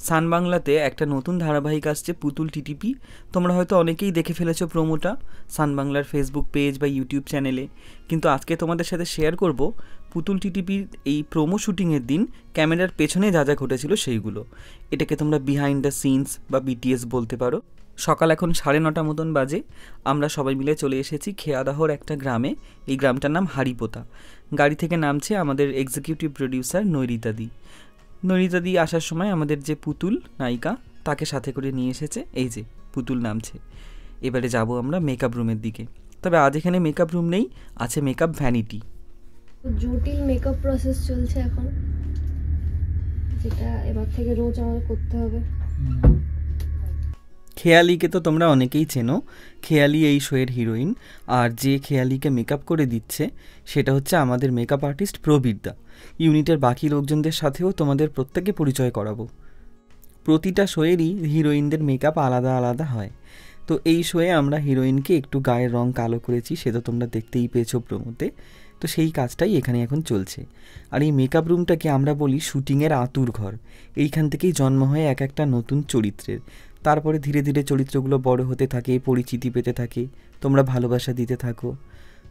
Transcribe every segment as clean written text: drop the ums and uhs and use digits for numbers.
সান বাংলাতে একটা নতুন ধারাবাহিক আসছে পুতুল টিটিপি। তোমরা হয়তো অনেকেই দেখে ফেলেছো প্রোমোটা সান বাংলার ফেসবুক পেজ বা ইউটিউব চ্যানেলে, কিন্তু আজকে তোমাদের সাথে শেয়ার করব পুতুল টিটিপির এই প্রোমো শ্যুটিংয়ের দিন ক্যামেরার পেছনে যা যা ঘটেছিল সেইগুলো। এটাকে তোমরা বিহাইন্ড দ্য সিনস বা বিটিএস বলতে পারো। সকাল এখন 9:30 মতন বাজে। আমরা সবাই মিলে চলে এসেছি খেয়াদাহর একটা গ্রামে। এই গ্রামটার নাম হারিপোতা। গাড়ি থেকে নামছে আমাদের এক্সিকিউটিভ প্রডিউসার নৈরিতাদি। নৈরিতাদি আসার সময় আমাদের যে পুতুল নায়িকা তাকে সাথে করে নিয়ে এসেছে। এই যে পুতুল নামছে। এবারে যাব আমরা মেকআপ রুমের দিকে। তবে আজ এখানে মেকআপ রুম নেই, আছে মেকআপ ভ্যানিটি। জটিল মেকআপ প্রসেস চলছে এখন, যেটা এবার থেকে রোজ আমাদের করতে হবে। খেয়ালিকে তো তোমরা অনেকেই চেনো। খেয়ালি এই শোয়ের হিরোইন, আর যে খেয়ালিকে মেকআপ করে দিচ্ছে সেটা হচ্ছে আমাদের মেকআপ আর্টিস্ট প্রবীরদা। ইউনিটের বাকি লোকজনদের সাথেও তোমাদের প্রত্যেকে পরিচয় করাবো। প্রতিটা শোয়েরই হিরোইনদের মেকআপ আলাদা আলাদা হয়। তো এই শোয়ে আমরা হিরোইনকে একটু গায়ের রং কালো করেছি, সেটা তোমরা দেখতেই পেয়েছো প্রোমোতে। তো সেই কাজটাই এখানে এখন চলছে। আর এই মেকআপ রুমটাকে আমরা বলি শ্যুটিংয়ের আতুর ঘর। এইখান থেকেই জন্ম হয় এক একটা নতুন চরিত্রের। তারপরে ধীরে ধীরে চরিত্রগুলো বড় হতে থাকে, পরিচিতি পেতে থাকে, তোমরা ভালোবাসা দিতে থাকো।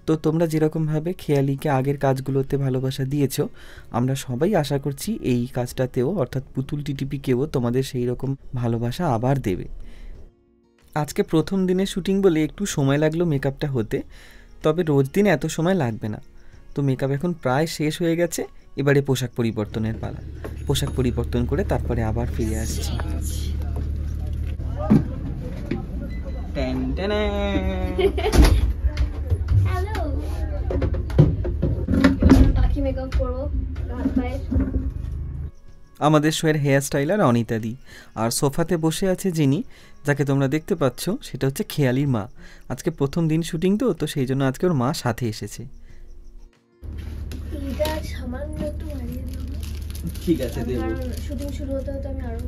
তো তোমরা যেরকমভাবে খেয়ালিকে আগের কাজগুলোতে ভালোবাসা দিয়েছো, আমরা সবাই আশা করছি এই কাজটাতেও, অর্থাৎ পুতুল টিটিপিকেও তোমাদের সেই রকম ভালোবাসা আবার দেবে। আজকে প্রথম দিনের শ্যুটিং বলে একটু সময় লাগলো মেকআপটা হতে, তবে রোজ দিন এত সময় লাগবে না। তো মেকআপ এখন প্রায় শেষ হয়ে গেছে। এবারে পোশাক পরিবর্তনের পালা। পোশাক পরিবর্তন করে তারপরে আবার ফিরে আসছি। আমাদের শোয়ের হেয়ার স্টাইলার অনিতাদি। আর সোফাতে বসে আছে যিনি, যাকে তোমরা দেখতে পাচ্ছ, সেটা হচ্ছে খেয়ালির মা। আজকে প্রথম দিন শুটিং তো সেই জন্য আজকে ওর মা সাথে এসেছে। ঠিক আছে, শুটিং শুরু হতে হতে আমি আরো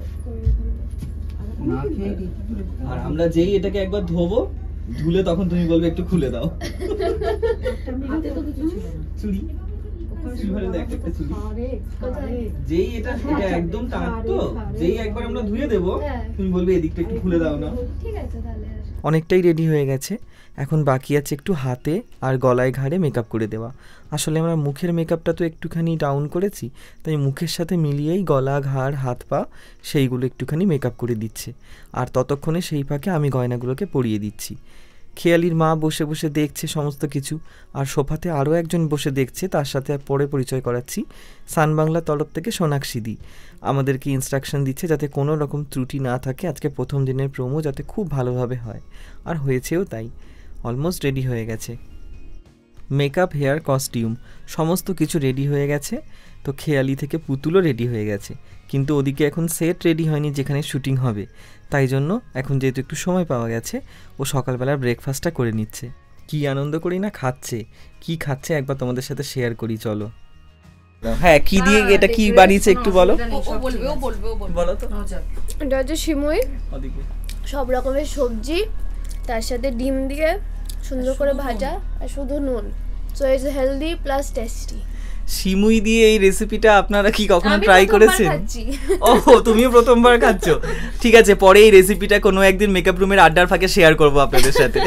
আর আমরা যেই এটাকে একবার ধোবো, ধুলে তখন তুমি বলবে একটু খুলে দাও। চুড়ি যেই এটা একদম টাক, তো যেই একবার আমরা ধুয়ে দেবো তুমি বলবে এদিকটা একটু খুলে দাও না। ঠিক আছে তাহলে। অনেকটাই রেডি হয়ে গেছে, এখন বাকি আছে একটু হাতে আর গলায় ঘাড়ে মেকআপ করে দেওয়া। আসলে আমরা মুখের মেকআপটা তো একটুখানি ডাউন করেছি, তাই মুখের সাথে মিলিয়েই গলা, ঘাড়, হাত পা সেইগুলো একটুখানি মেকআপ করে দিচ্ছে। আর ততক্ষণে সেই ফাঁকে আমি গয়নাগুলোকে পরিয়ে দিচ্ছি। খেয়ালির মা বসে বসে দেখছে সমস্ত কিছু, আর সোফাতে আরও একজন বসে দেখছে, তার সাথে পরে পরিচয় করাচ্ছি। সান বাংলা তরফ থেকে সোনাক্ষীদি আমাদেরকে ইনস্ট্রাকশন দিচ্ছে যাতে কোনো রকম ত্রুটি না থাকে, আজকে প্রথম দিনের প্রোমো যাতে খুব ভালোভাবে হয়। আর হয়েছেও তাই, অলমোস্ট রেডি হয়ে গেছে। মেকআপ, হেয়ার, কস্টিউম সমস্ত কিছু রেডি হয়ে গেছে। তো খেয়ালি থেকে পুতুলও রেডি হয়ে গেছে, কিন্তু ওদিকে এখন সেট রেডি হয়নি যেখানে শ্যুটিং হবে। তাই জন্য এখন যেহেতু একটু সময় পাওয়া গেছে, ও সকালবেলার ব্রেকফাস্টটা করে নিচ্ছে। কি আনন্দ করি না খাচ্ছে, কি খাচ্ছে একবার তোমাদের সাথে শেয়ার করি, চলো। হ্যাঁ, কি দিয়ে এটা কি বানিয়েছে একটু বলো। বলো তো। এটা হচ্ছে সিমুই, সব রকমের সবজি, তার সাথে ডিম দিয়ে সুন্দর করে ভাজা, আর শুধু নুন। So it's healthy plus tasty. সিমুই দিয়ে এই রেসিপিটা আপনারা কি কখনো ট্রাই করেছেন? ওহো, তুমিও প্রথমবার খাচ্ছ। ঠিক আছে, পরে এই রেসিপিটা কোনো একদিন মেকআপ রুমের আড্ডার ফাঁকে শেয়ার করবো আপনাদের সাথে।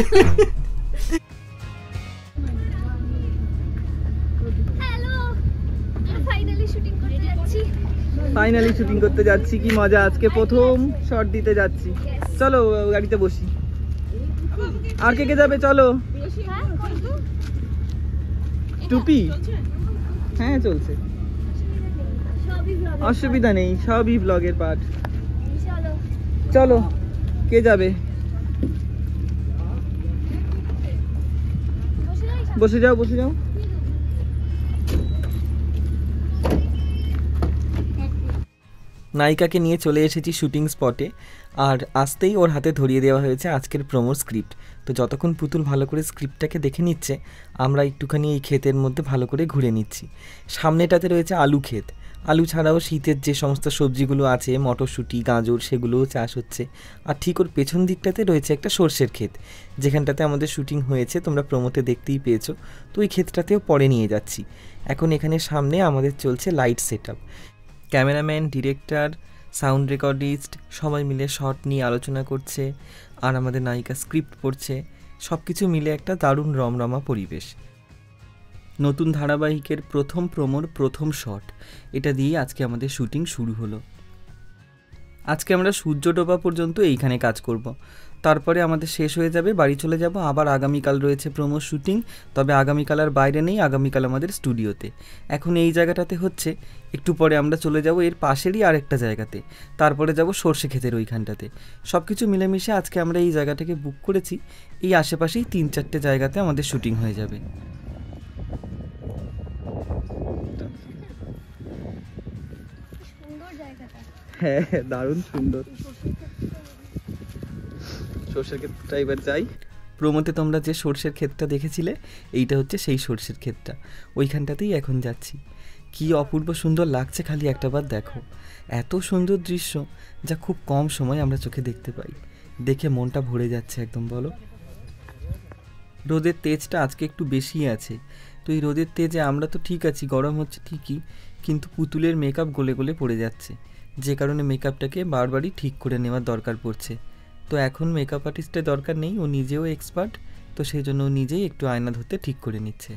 ফাইনালি শুটিং করতে যাচ্ছি, কি মজা! আজকে প্রথম শট দিতে যাচ্ছি। চলো গাড়িতে বসি। আর কে কে যাবে? চলো। টুপি? হ্যাঁ চলছে, অসুবিধা নেই, সবই ব্লগের পার্ট। চলো, কে যাবে? বসে যাও, বসে যাও। নায়িকাকে নিয়ে চলে এসেছি শুটিং স্পটে, আর আসতেই ওর হাতে ধরিয়ে দেওয়া হয়েছে আজকের প্রোমোর স্ক্রিপ্ট। তো যতক্ষণ পুতুল ভালো করে স্ক্রিপ্টটাকে দেখে নিচ্ছে, আমরা একটুখানি এই ক্ষেতের মধ্যে ভালো করে ঘুরে নিচ্ছি। সামনেটাতে রয়েছে আলু ক্ষেত। আলু ছাড়াও শীতের যে সমস্ত সবজিগুলো আছে, মটরশুঁটি, গাজর, সেগুলোও চাষ হচ্ছে। আর ঠিক ওর পেছন দিকটাতে রয়েছে একটা সর্ষের ক্ষেত, যেখানটাতে আমাদের শুটিং হয়েছে, তোমরা প্রোমোতে দেখতেই পেয়েছো। তো ওই ক্ষেতটাতেও পরে নিয়ে যাচ্ছি। এখন এখানে সামনে আমাদের চলছে light set up. Cameraman, director, sound recordist সবাই মিলে শট নিয়ে আলোচনা করছে, আর আমাদের নায়িকা স্ক্রিপ্ট পড়ছে। সব কিছু মিলে একটা দারুণ রমরমা পরিবেশ। নতুন ধারাবাহিকের প্রথম প্রোমোর প্রথম শট, এটা দিয়ে আজকে আমাদের শুটিং শুরু হলো। আজকে আমরা সূর্য ডোবা পর্যন্ত এইখানে কাজ করব, তারপরে আমাদের শেষ হয়ে যাবে, বাড়ি চলে যাব। আবার আগামীকাল রয়েছে প্রোমো শুটিং, তবে আগামীকাল আর বাইরে নেই, আগামীকাল আমাদের স্টুডিওতে। এখন এই জায়গাটাতে হচ্ছে, একটু পরে আমরা চলে যাব এর পাশেরই আরেকটা জায়গাতে, তারপরে যাব সর্ষে ক্ষেতের ওইখানটাতে। সব কিছু মিলেমিশে আজকে আমরা এই জায়গাটাকে বুক করেছি। এই আশেপাশেই 3-4টে জায়গাতে আমাদের শুটিং হয়ে যাবে। হ্যাঁ, দারুণ সুন্দর। সর্ষের ক্ষেতটা এবার যাই। প্রোমোতে তোমরা যে সর্ষের ক্ষেতটা দেখেছিলে, এইটা হচ্ছে সেই সর্ষের ক্ষেতটা। ওইখানটাতেই এখন যাচ্ছি। কি অপূর্ব সুন্দর লাগছে, খালি একটাবার দেখো। এত সুন্দর দৃশ্য যা খুব কম সময় আমরা চোখে দেখতে পাই। দেখে মনটা ভরে যাচ্ছে একদম, বলো। রোদের তেজটা আজকে একটু বেশি আছে, তো এই রোদের তেজে আমরা তো ঠিক আছি, গরম হচ্ছে ঠিকই, কিন্তু পুতুলের মেকআপ গলে গলে পড়ে যাচ্ছে, যে কারণে মেকআপটাকে বারবারই ঠিক করে নেওয়ার দরকার পড়ছে। তো এখন মেকআপ আর্টিস্টের দরকার নেই, ও নিজেও এক্সপার্ট, তো সেই জন্য ও নিজেই একটু আয়না ধরতে ঠিক করে নিচ্ছে।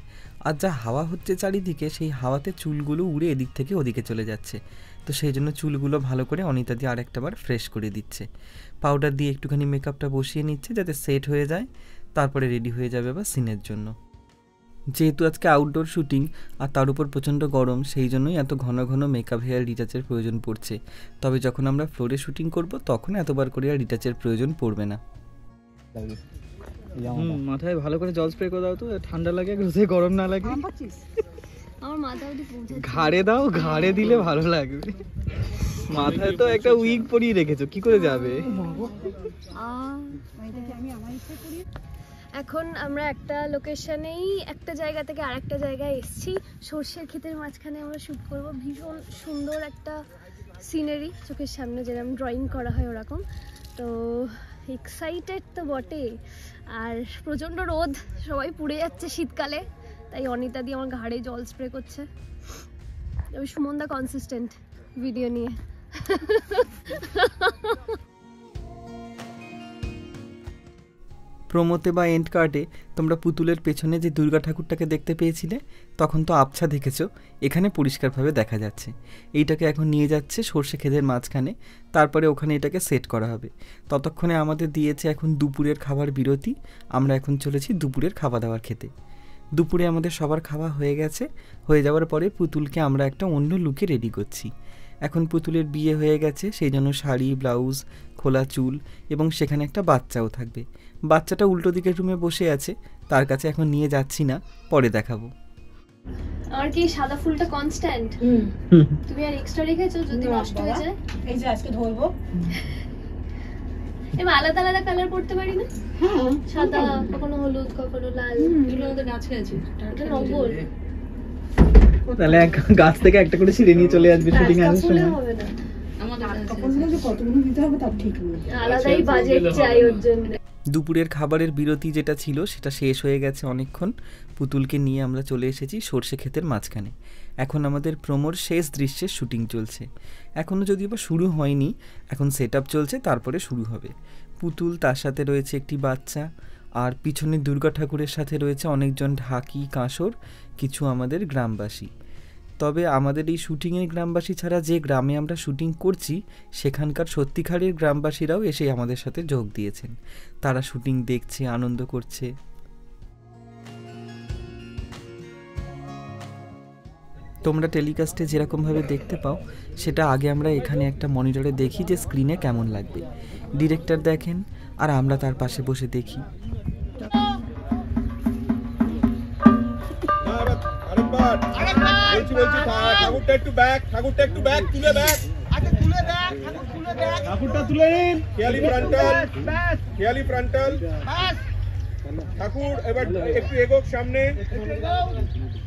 আর যা হাওয়া হচ্ছে চারিদিকে, সেই হাওয়াতে চুলগুলো উড়ে এদিক থেকে ওদিকে চলে যাচ্ছে, তো সেই জন্য চুলগুলো ভালো করে অনিতা দিয়ে আরেকটাবার ফ্রেশ করে দিচ্ছে। পাউডার দিয়ে একটুখানি মেকআপটা বসিয়ে নিচ্ছে যাতে সেট হয়ে যায়, তারপরে রেডি হয়ে যাবে আবার সিনের জন্য। যেহেতু আজকে আউটডোর শুটিং আর তার উপর প্রচণ্ড গরম, সেই জন্যই এত ঘন ঘন মেকআপ হেয়ার রিটাচের প্রয়োজন পড়ছে। তবে যখন আমরা ফ্লোরে শুটিং করব তখন এতবার করে আর রিটাচের প্রয়োজন পড়বে না। মাথায় ভালো করে জল স্প্রে করে দাও তো, ঠান্ডা লাগে, রোদে গরম না লাগে। আমার মাথা অবধি পৌঁছে ঘাড়ে দাও, ঘাড়ে দিলে ভালো লাগবে। মাথায় তো একটা উইগ পরিয়ে রেখেছো, কি করে যাবে? এখন আমরা একটা লোকেশনেই একটা জায়গা থেকে আরেকটা জায়গায় এসেছি। সর্ষের ক্ষেতের মাঝখানে আমরা শ্যুট করব। ভীষণ সুন্দর একটা সিনারি চোখের সামনে, যেরকম ড্রয়িং করা হয় ওরকম। তো এক্সাইটেড তো বটে, আর প্রচণ্ড রোদ, সবাই পুড়ে যাচ্ছে শীতকালে, তাই অনিতা দিয়ে আমার ঘাড়ে জল স্প্রে করছে। তবে সুমনদা কনসিস্টেন্ট ভিডিও নিয়ে। প্রোমোতে বা এন্ড কার্ডে তোমরা পুতুলের পেছনে যে দুর্গা ঠাকুরটাকে দেখতে পেয়েছিলে, তখন তো আবছা দেখেছো, এখানে পরিষ্কারভাবে দেখা যাচ্ছে। এইটাকে এখন নিয়ে যাচ্ছে সর্ষে ক্ষেতের মাঝখানে, তারপরে ওখানে এটাকে সেট করা হবে। ততক্ষণে আমাদের দিয়েছে এখন দুপুরের খাবার বিরতি, আমরা এখন চলেছি দুপুরের খাওয়া দাওয়ার খেতে। দুপুরে আমাদের সবার খাওয়া হয়ে গেছে, হয়ে যাওয়ার পরে পুতুলকে আমরা একটা অন্য লুকে রেডি করছি। এখন পুতুলের বিয়ে হয়ে গেছে, সেই জন্য শাড়ি, ব্লাউজ, খোলা চুল, এবং সেখানে একটা বাচ্চাও থাকবে। বাচ্চাটা উল্টো দিকের রুমে বসে আছে, তার কাছে এখন নিয়ে যাচ্ছি না, পরে দেখাবো। আর কি সাদা ফুলটা কনস্ট্যান্ট? তুমি আর এক্সট্রা রেখেছো যদি নষ্ট হয়ে যায়? এই যে আজকে ধরবো। এবার আলাদা আলাদা কালার পড়তে পারি না? হ্যাঁ, সাদা, কখনো হলুদ, কখনো লাল। এগুলো আমাদের গাছে আছে। এটা রঙল। তাহলে গাছ থেকে একটা করে ছিঁড়ে নিয়ে চলে আসবে শুটিং এর সময়। হবে না, আমাদের কাপড়গুলো যে কতগুলো দিতে হবে তার ঠিক নেই। আলাদাই বাজেট চাই ওর জন্য। দুপুরের খাবারের বিরতি যেটা ছিল সেটা শেষ হয়ে গেছে অনেকক্ষণ। পুতুলকে নিয়ে আমরা চলে এসেছি সর্ষে ক্ষেতের মাঝখানে। এখন আমাদের প্রোমোর শেষ দৃশ্যের শুটিং চলছে। এখনও যদিও বা শুরু হয়নি, এখন সেট আপ চলছে, তারপরে শুরু হবে। পুতুল, তার সাথে রয়েছে একটি বাচ্চা, আর পিছনে দুর্গা ঠাকুরের সাথে রয়েছে অনেকজন ঢাকি, কাঁসর, কিছু আমাদের গ্রামবাসী। তবে আমাদের এই শুটিংয়ের গ্রামবাসী ছাড়া যে গ্রামে আমরা শুটিং করছি, সেখানকার সত্যিকারের গ্রামবাসীরাও এসে আমাদের সাথে যোগ দিয়েছেন। তারা শুটিং দেখছে, আনন্দ করছে। তোমরা টেলিকাস্টে যেরকমভাবে দেখতে পাও, সেটা আগে আমরা এখানে একটা মনিটরে দেখি যে স্ক্রিনে কেমন লাগবে। ডিরেক্টর দেখেন, আর আমরা তার পাশে বসে দেখি। ঠাকুরটা তুলে নিন, খেয়ালি ফ্রন্টাল। ঠাকুর এবার একটু এগোক সামনে,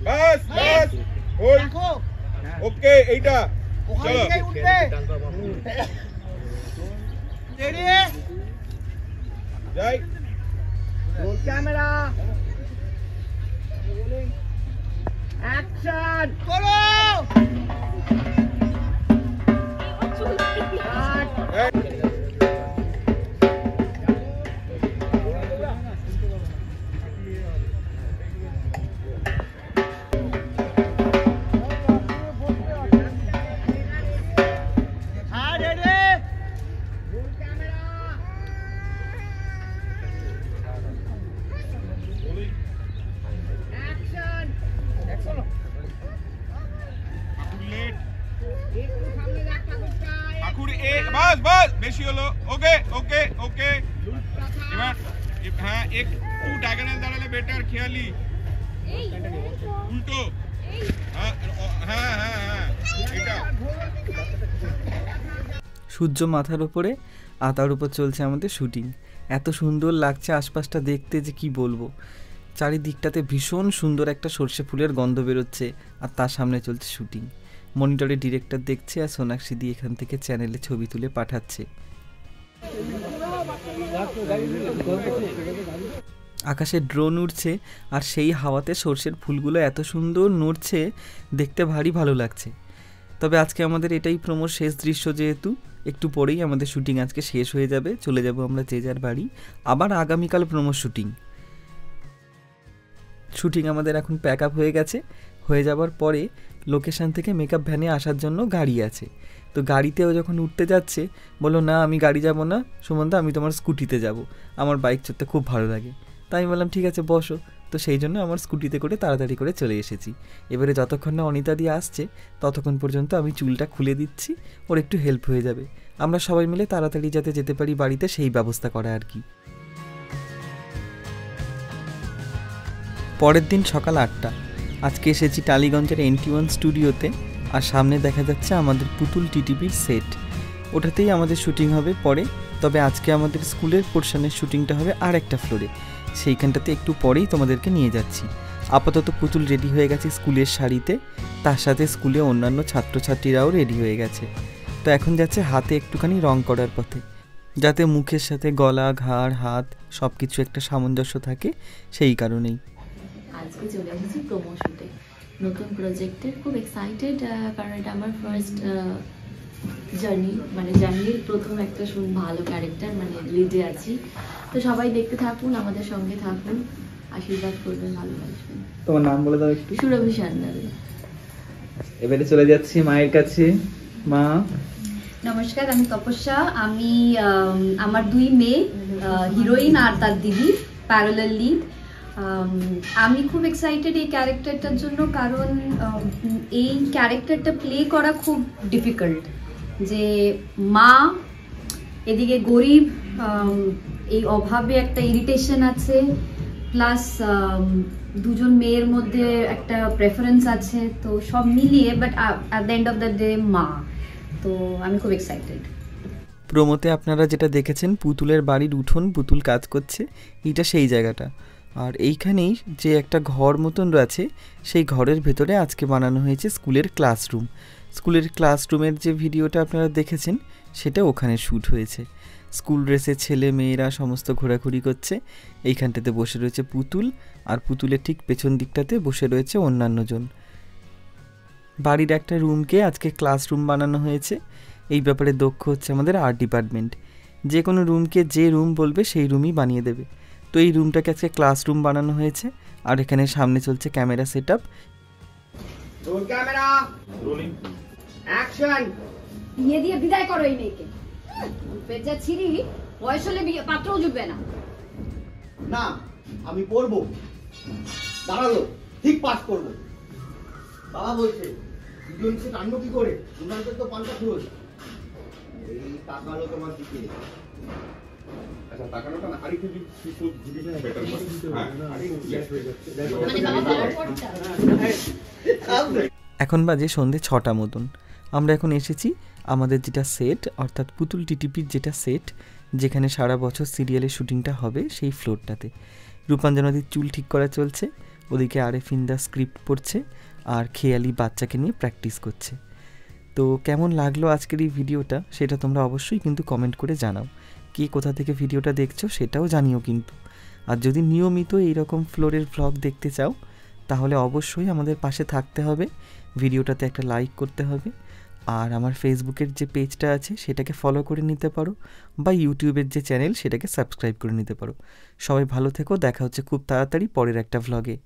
বাস বাস, হোল্ড, ওকে। এইটা চলো, যাই। রোল ক্যামেরা, অ্যাকশন করো। बस बस বেশি হলো ওকে ওকে ওকে এবার হ্যাঁ একটু ডায়াগোনাল দাঁড়ালে বেটার খেয়ালি উল্টো হ্যাঁ হ্যাঁ হ্যাঁ এটা সূর্য মাথার উপরে আর তার উপর চলছে আমাদের শুটিং। এত সুন্দর লাগছে আশপাশটা দেখতে যে কি বলবো। চারিদিকটাতে ভীষণ সুন্দর একটা সর্ষে ফুলের গন্ধ বেরোচ্ছে আর তার সামনে চলছে শুটিং। মনিটরে ডিরেক্টর দেখছে আর সোনাক্ষী দি এখান থেকে চ্যানেলে ছবি তুলে পাঠাচ্ছে। আকাশে ড্রোন উড়ছে আর সেই হাওয়াতে সর্ষের ফুলগুলো এত সুন্দর নড়ছে, দেখতে ভারী ভালো লাগছে। তবে আজকে আমাদের এটাই প্রোমোর শেষ দৃশ্য, যেহেতু একটু পরেই আমাদের শুটিং আজকে শেষ হয়ে যাবে, চলে যাব আমরা যে যার বাড়ি। আবার আগামীকাল প্রোমোর শুটিং আমাদের এখন প্যাক আপ হয়ে গেছে। হয়ে যাবার পরে লোকেশান থেকে মেকআপ ভ্যানে আসার জন্য গাড়ি আছে। তো গাড়িতেও যখন উঠতে যাচ্ছে বললো, না আমি গাড়ি যাব না সুমনদা, আমি তোমার স্কুটিতে যাব, আমার বাইক চড়তে খুব ভালো লাগে। তাই আমি বললাম ঠিক আছে বসো। তো সেই জন্য আমার স্কুটিতে করে তাড়াতাড়ি করে চলে এসেছি। এবারে যতক্ষণ না অনিতা দি আসছে ততক্ষণ পর্যন্ত আমি চুলটা খুলে দিচ্ছি, ওর একটু হেল্প হয়ে যাবে। আমরা সবাই মিলে তাড়াতাড়ি যাতে যেতে পারি বাড়িতে, সেই ব্যবস্থা করা আর কি। পরের দিন সকাল 8টা। আজকে এসেছি টালিগঞ্জের NT1 স্টুডিওতে, আর সামনে দেখা যাচ্ছে আমাদের পুতুল টিটিপির সেট। ওটাতেই আমাদের শুটিং হবে পরে। তবে আজকে আমাদের স্কুলের পোর্শনের শুটিংটা হবে আর একটা ফ্লোরে, সেইখানটাতে একটু পরেই তোমাদেরকে নিয়ে যাচ্ছি। আপাতত পুতুল রেডি হয়ে গেছে স্কুলের শাড়িতে, তার সাথে স্কুলে অন্যান্য ছাত্রছাত্রীরাও রেডি হয়ে গেছে। তো এখন যাচ্ছে হাতে একটুখানি রং করার পথে, যাতে মুখের সাথে গলা, ঘাড়, হাত সব কিছু একটা সামঞ্জস্য থাকে, সেই কারণেই। আজকে চলে এসেছি প্রোমো শুটে নতুন প্রজেক্টের। খুব এক্সাইটেড, কারণ এটা আমার ফার্স্ট জার্নি, মানে জার্নির প্রথম একটা ভালো ক্যারেক্টার, মানে লিডে আছি। তো সবাই দেখতে থাকুন, আমাদের সঙ্গে থাকুন, আশীর্বাদ করবেন, ভালোবাসবেন। তোমার নাম বলে দাও একটু। সুরভি সান্যাল। এবারে চলে যাচ্ছি মায়ের কাছে। মা নমস্কার, আমি তপস্যা। আমি আমার 2 মেয়ে, হিরোইন আর তার দিদি, প্যারালাল লিড। আমি খুব এক্সাইটেড এই ক্যারেক্টারটার জন্য, কারণ এই ক্যারেক্টারটা প্লে করা খুব ডিফিকাল্ট। যে মা, এদিকে গরিব, এই অভাবে একটা ইরিটেশন আছে, প্লাস দুজন মেয়ের মধ্যে একটা প্রেফারেন্স আছে, তো সব মিলিয়ে, but at the end of the day মা। তো আমি খুব এক্সাইটেড। প্রোমোতে আপনারা যেটা দেখেছেন পুতুলের বাড়ির উঠোন, পুতুল কাজ করছে, এইটা সেই জায়গাটা। আর এইখানেই যে একটা ঘর মতন রয়েছে, সেই ঘরের ভেতরে আজকে বানানো হয়েছে স্কুলের ক্লাসরুম। স্কুলের ক্লাসরুমের যে ভিডিওটা আপনারা দেখেছেন সেটা ওখানে শ্যুট হয়েছে। স্কুল ড্রেসে ছেলে মেয়েরা সমস্ত ঘোরাঘুরি করছে। এইখানটাতে বসে রয়েছে পুতুল, আর পুতুলের ঠিক পেছন দিকটাতে বসে রয়েছে অন্যান্য জন। বাড়ির একটা রুমকে আজকে ক্লাসরুম বানানো হয়েছে। এই ব্যাপারে দক্ষ হচ্ছে আমাদের আর্ট ডিপার্টমেন্ট। যে কোনো রুমকে যে রুম বলবে সেই রুমই বানিয়ে দেবে। তো এই রুমটাকে আজকে ক্লাসরুম বানানো হয়েছে। আর এখানে সামনে চলছে camera set up. Roll camera, rolling, action. বিয়ে দিয়ে বিদায় করো এই মেয়েকে। পেজা ছিড়ি, বয়স হলে পাত্রও জুটবে না। না, আমি পড়বো। দাঁড়ালো, ঠিক পাস করবো। বাবা বলছে দুজন সে কাণ্ড কি করে, দুজনকে তো পাল্টা খুঁজ। এই তাকালো তোমার দিকে। আচ্ছা তাকানোটা না, আরেকটু যদি বেটার এখন বাজে সন্ধে 6টা মতন। আমরা এখন এসেছি আমাদের যেটা সেট, অর্থাৎ পুতুল টিটিপির যেটা সেট, যেখানে সারা বছর সিরিয়ালের শুটিংটা হবে, সেই ফ্লোরটাতে। রূপাঞ্জনাদির চুল ঠিক করা চলছে, ওদিকে আরেফিন্দা স্ক্রিপ্ট পড়ছে, আর খেয়ালি বাচ্চাকে নিয়ে প্র্যাকটিস করছে। তো কেমন লাগলো আজকের এই ভিডিওটা সেটা তোমরা অবশ্যই কিন্তু কমেন্ট করে জানাও। কে কোথা থেকে ভিডিওটা দেখছো সেটাও জানিও কিন্তু। আর যদি নিয়মিত এইরকম ফ্লোরের ভ্লগ দেখতে চাও তাহলে অবশ্যই আমাদের পাশে থাকতে হবে, ভিডিওটাতে একটা লাইক করতে হবে, আর আমার ফেসবুকের যে পেজটা আছে সেটাকে ফলো করে নিতে পারো, বা ইউটিউবের যে চ্যানেল সেটাকে সাবস্ক্রাইব করে নিতে পারো। সবাই ভালো থেকো, দেখা হচ্ছে খুব তাড়াতাড়ি পরের একটা ভ্লগে।